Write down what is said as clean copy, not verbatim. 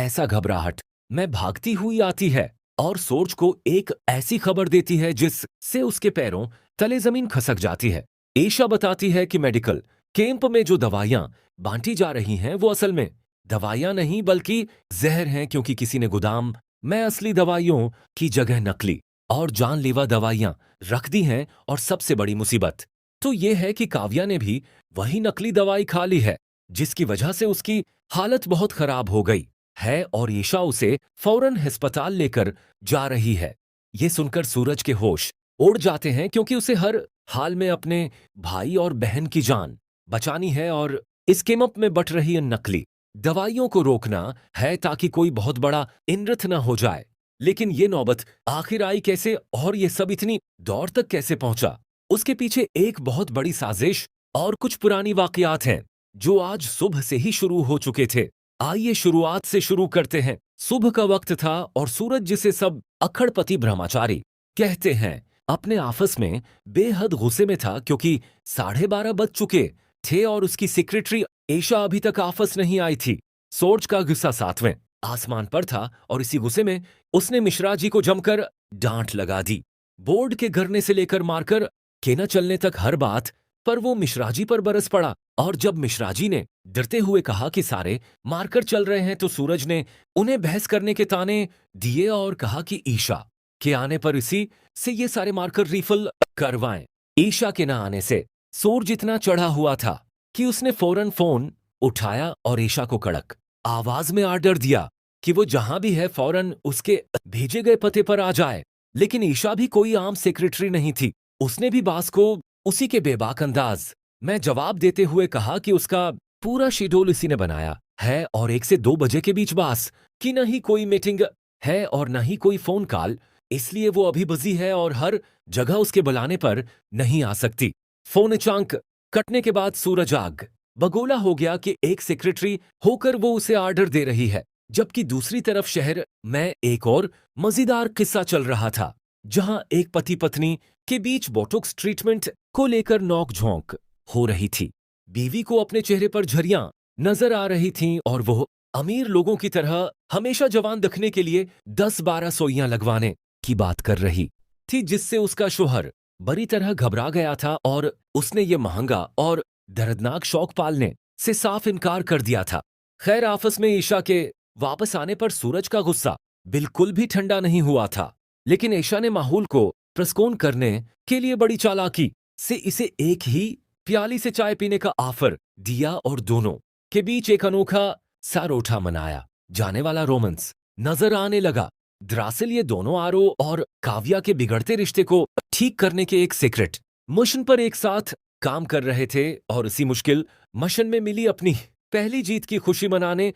ऐसा घबराहट मैं भागती हुई आती है और सोर्ज को एक ऐसी खबर देती है जिससे उसके पैरों तले जमीन खसक जाती है। ईशा बताती है कि मेडिकल कैंप में जो दवाइयां बांटी जा रही हैं वो असल में दवाइयां नहीं बल्कि जहर हैं, क्योंकि किसी ने गोदाम में असली दवाइयों की जगह नकली और जानलेवा दवाइयां रख दी हैं। और सबसे बड़ी मुसीबत तो ये है कि काव्या ने भी वही नकली दवाई खा ली है, जिसकी वजह से उसकी हालत बहुत खराब हो गई है और ईशा उसे फौरन अस्पताल लेकर जा रही है। ये सुनकर सूरज के होश उड़ जाते हैं, क्योंकि उसे हर हाल में अपने भाई और बहन की जान बचानी है और इस केमप में बट रही इन नकली दवाइयों को रोकना है ताकि कोई बहुत बड़ा इनरथ न हो जाए। लेकिन ये नौबत आखिर आई कैसे और ये सब इतनी दौर तक कैसे पहुंचा? उसके पीछे एक बहुत बड़ी साजिश और कुछ पुरानी वाकयात हैं जो आज सुबह से ही शुरू हो चुके थे। आइए शुरुआत से शुरू करते हैं। सुबह का वक्त था और सूरज, जिसे सब अखड़पति ब्रह्मचारी कहते हैं, अपने आपस में बेहद गुस्से में था, क्योंकि 12:30 बज चुके थे और उसकी सेक्रेटरी ईशा अभी तक आपस नहीं आई थी। सोर्ज का गुस्सा 7वें आसमान पर था और इसी गुस्से में उसने मिश्रा जी को जमकर डांट लगा दी। बोर्ड के गिरने से लेकर मारकर के न चलने तक हर बात पर वो मिश्रा जी पर बरस पड़ा। और जब मिश्रा जी ने डरते हुए कहा कि सारे मारकर चल रहे हैं, तो सूरज ने उन्हें बहस करने के ताने दिए और कहा कि ईशा के आने पर इसी से ये सारे मारकर रिफिल करवाएं। ईशा के न आने से सूरज इतना चढ़ा हुआ था कि उसने फौरन फोन उठाया और ईशा को कड़क आवाज में आर्डर दिया कि वो जहां भी है फौरन उसके भेजे गए पते पर आ जाए। लेकिन ईशा भी कोई आम सेक्रेटरी नहीं थी। उसने भी बास को उसी के बेबाक अंदाज में जवाब देते हुए कहा कि उसका पूरा शेड्यूल इसी ने बनाया है और 1 से 2 बजे के बीच बास की न ही कोई मीटिंग है और न ही कोई फोन कॉल, इसलिए वो अभी बिजी है और हर जगह उसके बुलाने पर नहीं आ सकती। फोन चांक कटने के बाद सूरज आग बगोला हो गया कि एक सेक्रेटरी होकर वो उसे आर्डर दे रही है, जबकि दूसरी तरफ शहर में एक और मजेदार किस्सा चल रहा था, जहां एक पति पत्नी के बीच बोटॉक्स ट्रीटमेंट को लेकर नोक-झोंक हो रही थी। बीवी को अपने चेहरे पर झुर्रियां नजर आ रही थीं और वो अमीर लोगों की तरह हमेशा जवान दिखने के लिए 10-12 सुइयां लगवाने की बात कर रही थी, जिससे उसका शौहर बुरी तरह घबरा गया था और उसने ये महंगा और दर्दनाक शौक पालने से साफ इनकार कर दिया था। खैर, आपस में ईशा के वापस आने पर सूरज का गुस्सा बिल्कुल भी ठंडा नहीं हुआ था, लेकिन ईशा ने माहौल को प्रस्कोन करने के लिए बड़ी चालाकी से इसे एक ही प्याली से चाय पीने का ऑफर दिया और दोनों के बीच एक अनोखा सारोठा मनाया जाने वाला रोमांस नजर आने लगा। दरअसल ये दोनों आरो और काव्या के बिगड़ते रिश्ते को ठीक करने के एक सीक्रेट मिशन पर एक साथ काम कर रहे थे और इसी मुश्किल मिशन में मिली अपनी पहली जीत की खुशी मनाने